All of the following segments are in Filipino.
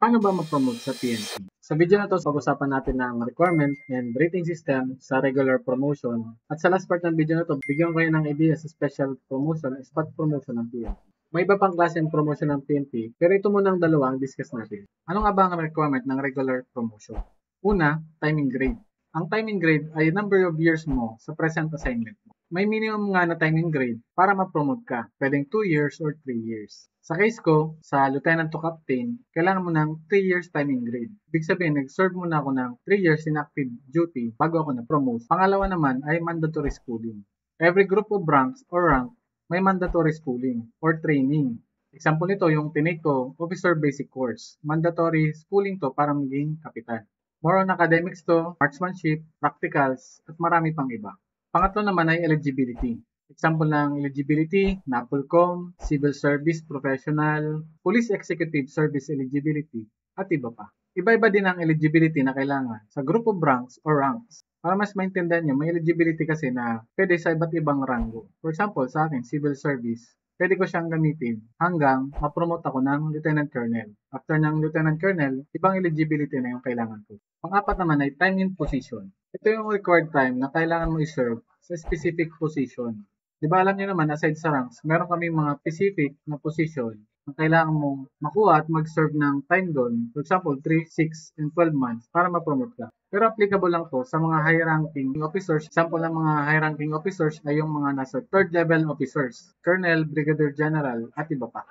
Paano ba mag-promote sa PNP? Sa video na to, pag-usapan natin ng requirement and rating system sa regular promotion. At sa last part ng video na to, bigyan ko kayo ng idea sa special promotion, spot promotion ng PNP. May iba pang klase ng promotion ng PNP, pero ito muna ang dalawa ang discuss natin. Ano nga ba ang requirement ng regular promotion? Una, timing grade. Ang timing grade ay number of years mo sa present assignment mo. May minimum nga na timing grade para ma-promote ka. Pwedeng 2 years or 3 years. Sa case ko, sa lieutenant to captain, kailangan mo ng 3 years timing grade. Ibig sabihin, nag-serve muna ako ng 3 years in active duty bago ako na-promote. Pangalawa naman ay mandatory schooling. Every group of ranks or rank may mandatory schooling or training. Example nito, yung tinake ko, officer basic course. Mandatory schooling to para maging kapitan. More on academics to, marksmanship, practicals, at marami pang iba. Pangatlo naman ay eligibility. Example ng eligibility, NAPOLCOM, Civil Service Professional, Police Executive Service Eligibility, at iba pa. Iba-iba din ang eligibility na kailangan sa group of ranks or ranks. Para mas maintindihan nyo, may eligibility kasi na pwede sa iba't ibang rango. For example, sa akin, Civil Service, pwede ko siyang gamitin hanggang ma-promote ako ng Lieutenant Colonel. After ng Lieutenant Colonel, ibang eligibility na yung kailangan ko. Pang-apat naman ay time in position. Ito yung required time na kailangan mo i-serve sa specific position. Di ba alam niyo naman, aside sa ranks, meron kami mga specific na position na kailangan mong makuha at mag-serve ng time doon. For example, 3, 6, and 12 months para ma-promote ka. Pero applicable lang to sa mga high-ranking officers. Example ng mga high-ranking officers ay yung mga nasa third level officers, Colonel, Brigadier General, at iba pa.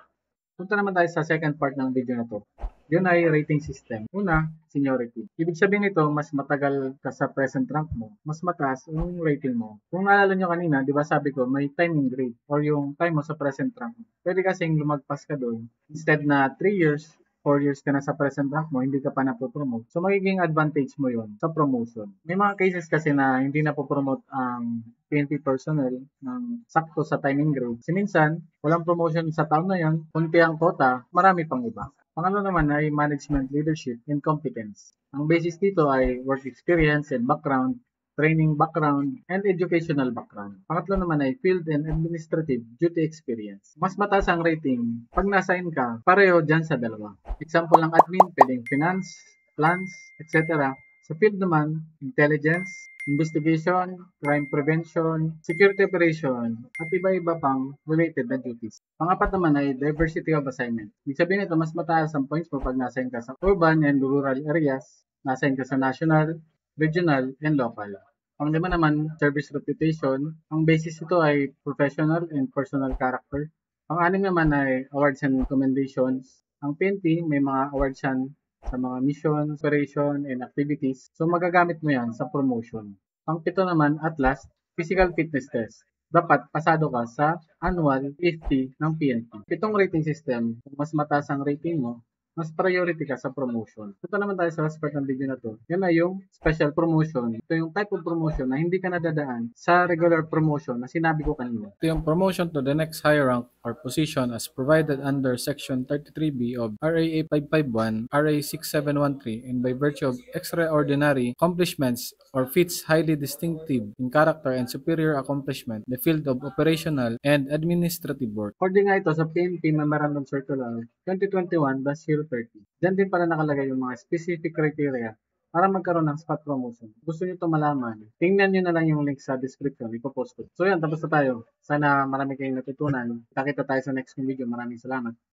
Punta naman tayo sa second part ng video na to. Yun ay rating system. Una, seniority. Ibig sabihin nito, mas matagal ka sa present rank mo, mas mataas yung rating mo. Kung naalala nyo kanina, di ba sabi ko, may timing grade or yung time mo sa present rank mo. Pwede kasing lumagpas ka doon. Instead na 3 years, 4 years ka na sa present rank mo, hindi ka pa napopromote. So, magiging advantage mo yon sa promotion. May mga cases kasi na hindi napopromote ang PNP personnel ng sakto sa timing grade. Kasi minsan, walang promotion sa taon na yon, kunti ang quota, marami pang iba. Pangalawa naman ay management leadership and competence. Ang basis dito ay work experience and background, training background, and educational background. Pangatlo naman ay field and administrative duty experience. Mas mataas ang rating pag na-assign ka, pareho dyan sa dalawa. Example ng admin, pwedeng finance, plans, etc. Sa field naman, intelligence, investigation, crime prevention, security operation, at iba-iba pang related na duties. Pangapat naman ay diversity of assignment. Ibig sabihin ito, mas mataas ang points mo pag na-assign ka sa urban and rural areas, na-assign ka sa national, regional, and local. Panglima naman, service reputation. Ang basis ito ay professional and personal character. Pang-anim naman ay awards and commendations. Ang PNP, may mga awards yan sa mga mission, operation, and activities. So, magagamit mo yan sa promotion. Pang-pito naman, at last, physical fitness test. Dapat pasado ka sa annual 50 ng PNP. Pitong rating system, kung mas mataas ang rating mo, mas priority ka sa promotion. Ito naman tayo sa last part ng video na to. Yan na yung special promotion. Ito yung type of promotion na hindi ka nadadaan sa regular promotion na sinabi ko kanina. Ito yung promotion to the next higher rank or position as provided under Section 33B of RA 8551, RA 6713, and by virtue of extraordinary accomplishments or feats highly distinctive in character and superior accomplishment in the field of operational and administrative work. According nga ito sa PNP Memorandum Circular 2021-030, dyan din pala nakalagay yung mga specific criteria para magkaroon ng spot promotion. Gusto nyo ito malaman, tingnan nyo na lang yung link sa description, ipopost ko. So yan, tapos na tayo. Sana marami kayong natutunan. Nakita tayo sa next video. Maraming salamat.